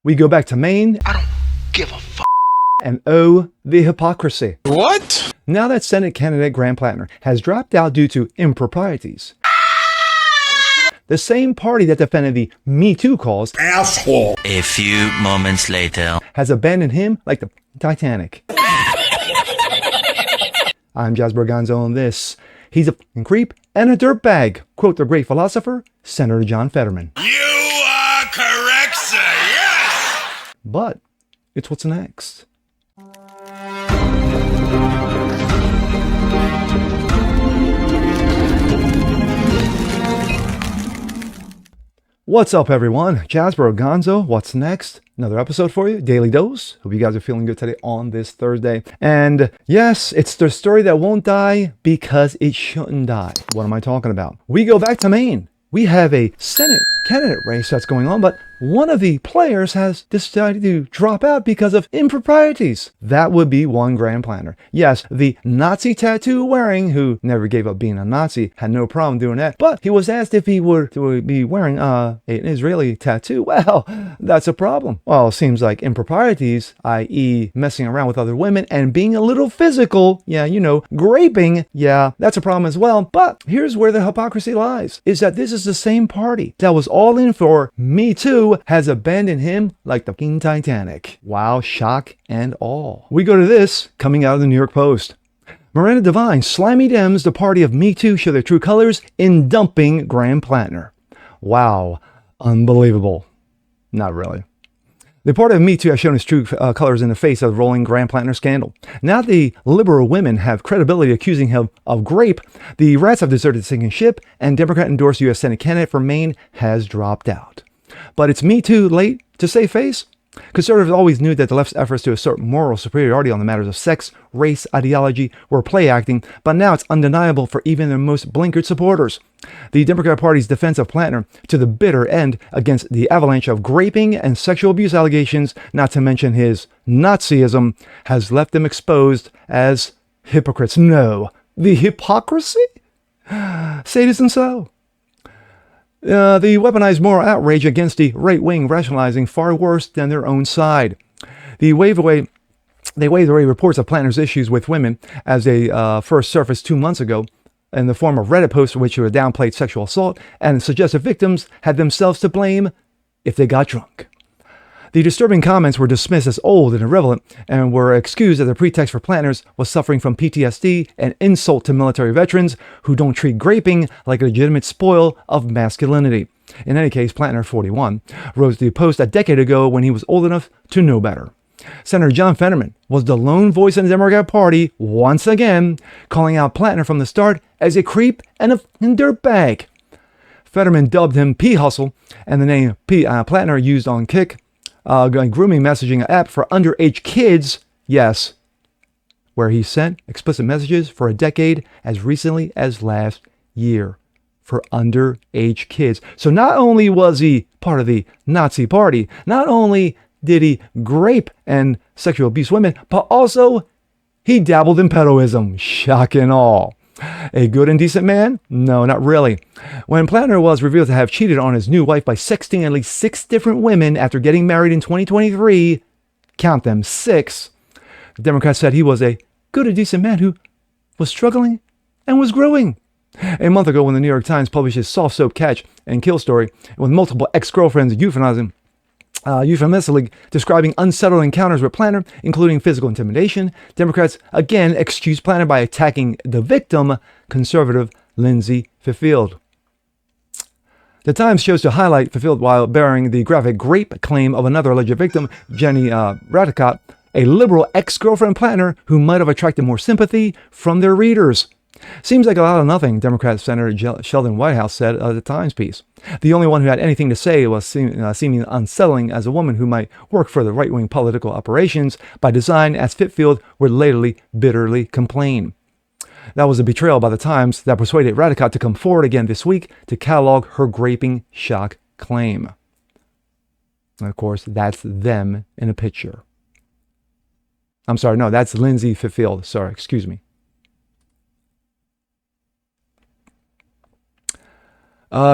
We go back to Maine. I don't give a fuck. And oh, the hypocrisy. What? Now that Senate candidate Graham Platner has dropped out due to improprieties, the same party that defended the Me Too cause Asshole. A few moments later has abandoned him like the Titanic. I'm Jasper Gonzo on this. He's a f***ing creep and a dirtbag. Quote the great philosopher, Senator John Fetterman. You are correct, sir. Yes! But it's what's next. What's up, everyone? Jasper Gonzo. What's next? Another episode for you. Daily Dose. Hope you guys are feeling good today on this Thursday. And yes, it's the story that won't die because it shouldn't die. What am I talking about? We go back to Maine. We have a Senate candidate race that's going on, but one of the players has decided to drop out because of improprieties. That would be one Graham Platner. Yes, the Nazi tattoo wearing, who never gave up being a Nazi, had no problem doing that. But he was asked if he were to be wearing an Israeli tattoo. Well, that's a problem. Well, it seems like improprieties, i.e. messing around with other women and being a little physical, yeah, you know, graping, yeah, that's a problem as well. But here's where the hypocrisy lies, is that this is the same party that was all in for Me Too has abandoned him like the fucking Titanic. Wow, shock and awe. We go to this coming out of the New York Post. Miranda Devine, slimy Dems, the party of Me Too show their true colors in dumping Graham Platner. Wow, unbelievable. Not really. The party of Me Too has shown its true colors in the face of the rolling Graham Platner scandal. Now the liberal women have credibility accusing him of grape, the rats have deserted the sinking ship, and Democrat-endorsed US Senate candidate for Maine has dropped out. But it's Me Too late to save face? Conservatives always knew that the left's efforts to assert moral superiority on the matters of sex, race, ideology were play acting, but now it's undeniable for even their most blinkered supporters. The Democrat Party's defense of Platner to the bitter end against the avalanche of graping and sexual abuse allegations, not to mention his Nazism, has left them exposed as hypocrites. No, the hypocrisy? Sadism so. The weaponized moral outrage against the right wing rationalizing far worse than their own side. They waved away reports of Platner's issues with women as they first surfaced 2 months ago in the form of Reddit posts which were downplayed sexual assault and suggested victims had themselves to blame if they got drunk. The disturbing comments were dismissed as old and irrelevant and were excused as the pretext for Platner's was suffering from PTSD and insult to military veterans who don't treat graping like a legitimate spoil of masculinity. In any case, Platner, 41, wrote the post a decade ago when he was old enough to know better. Senator John Fetterman was the lone voice in the Democrat Party, once again, calling out Platner from the start as a creep and a dirtbag. Fetterman dubbed him P-Hustle, and the name Platner used on Kick, grooming messaging app for underage kids, yes, where he sent explicit messages for a decade as recently as last year for underage kids. So not only was he part of the Nazi party, not only did he grape and sexual abuse women, but also he dabbled in pedoism. Shock and all. A good and decent man? No, not really. When Platner was revealed to have cheated on his new wife by sexting at least 6 different women after getting married in 2023, count them, 6, the Democrats said he was a good and decent man who was struggling and was growing. A month ago, when the New York Times published his soft soap catch and kill story with multiple ex-girlfriends euphemistically describing unsettled encounters with Platner, including physical intimidation, Democrats again excused Platner by attacking the victim, conservative Lindsay Fifield. The Times chose to highlight Fifield while bearing the graphic grape claim of another alleged victim, Jenny Radicott, a liberal ex-girlfriend Platner who might have attracted more sympathy from their readers. Seems like a lot of nothing, Democrat Senator Sheldon Whitehouse said of the Times piece. The only one who had anything to say was seeming unsettling as a woman who might work for the right-wing political operations by design, as Fifield would lately bitterly complain. That was a betrayal by the Times that persuaded Radicott to come forward again this week to catalog her graping shock claim. And of course, that's them in a picture. I'm sorry, no, that's Lindsay Fifield. Sorry, excuse me.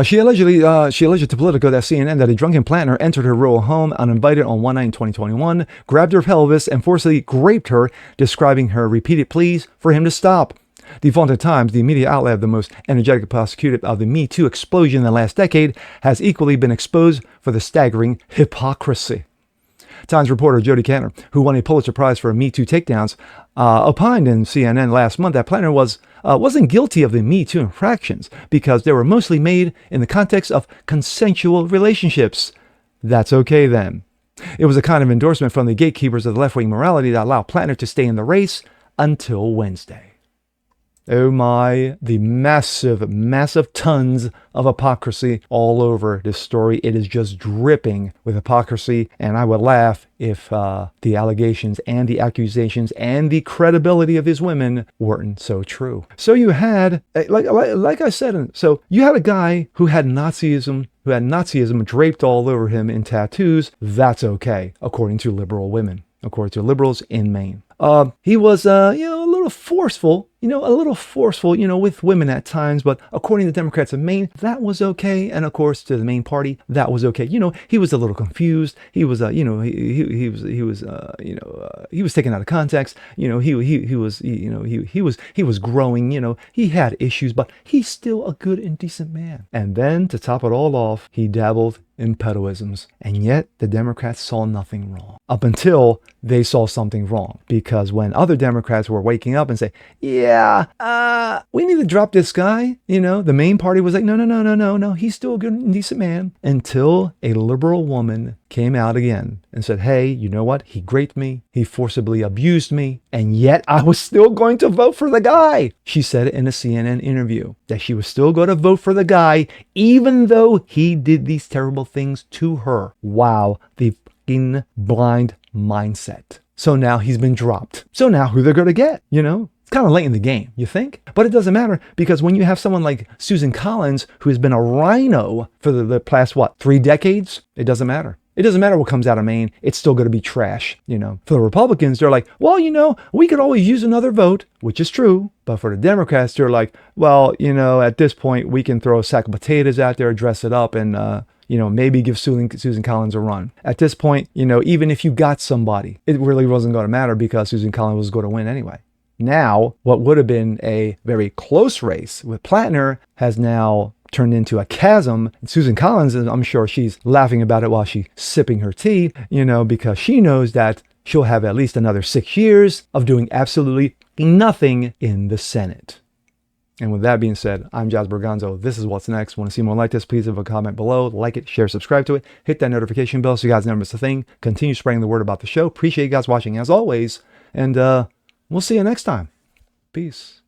She alleged to Politico that CNN that a drunken Platner entered her rural home uninvited on one night in 2021, grabbed her pelvis, and forcibly raped her, describing her repeated pleas for him to stop. The Vaunted Times, the media outlet of the most energetic prosecutor of the Me Too explosion in the last decade, has equally been exposed for the staggering hypocrisy. Times reporter Jody Kantner, who won a Pulitzer Prize for Me Too takedowns, opined in CNN last month that Platner wasn't guilty of the Me Too infractions because they were mostly made in the context of consensual relationships. That's okay then. It was a kind of endorsement from the gatekeepers of the left-wing morality that allowed Platner to stay in the race until Wednesday. Oh my, the massive, massive tons of hypocrisy all over this story. It is just dripping with hypocrisy. And I would laugh if the allegations and the accusations and the credibility of these women weren't so true. So you had, like I said, so you had a guy who had Nazism draped all over him in tattoos. That's okay, according to liberal women, according to liberals in Maine. He was, a little forceful, with women at times, but according to the Democrats of Maine, that was okay. And of course, to the Maine party, that was okay. He was a little confused. He was, he was taken out of context. He was growing. He had issues, but he's still a good and decent man. And then to top it all off, he dabbled in pedoisms, and yet the Democrats saw nothing wrong up until they saw something wrong. Because when other Democrats were waking up and say, yeah, we need to drop this guy, the Maine party was like, no, he's still a good and decent man. Until a liberal woman came out again and said, hey, you know what? He raped me. He forcibly abused me. And yet I was still going to vote for the guy. She said it in a CNN interview that she was still going to vote for the guy, even though he did these terrible things to her. Wow. The fucking blind mindset. So now he's been dropped. So now who they're going to get, It's kind of late in the game, you think? But it doesn't matter because when you have someone like Susan Collins, who has been a rhino for the past, 3 decades, it doesn't matter. It doesn't matter what comes out of Maine. It's still going to be trash, For the Republicans, they're like, well, we could always use another vote, which is true. But for the Democrats, they're like, well, at this point, we can throw a sack of potatoes out there, dress it up, and, maybe give Susan Collins a run. At this point, even if you got somebody, it really wasn't going to matter because Susan Collins was going to win anyway. Now, what would have been a very close race with Platner has now turned into a chasm. Susan Collins, I'm sure she's laughing about it while she's sipping her tea, because she knows that she'll have at least another 6 years of doing absolutely nothing in the Senate. And with that being said, I'm Jasper Gonzo. This is What's Next. Want to see more like this? Please leave a comment below. Like it, share, subscribe to it. Hit that notification bell so you guys never miss a thing. Continue spreading the word about the show. Appreciate you guys watching as always. And we'll see you next time. Peace.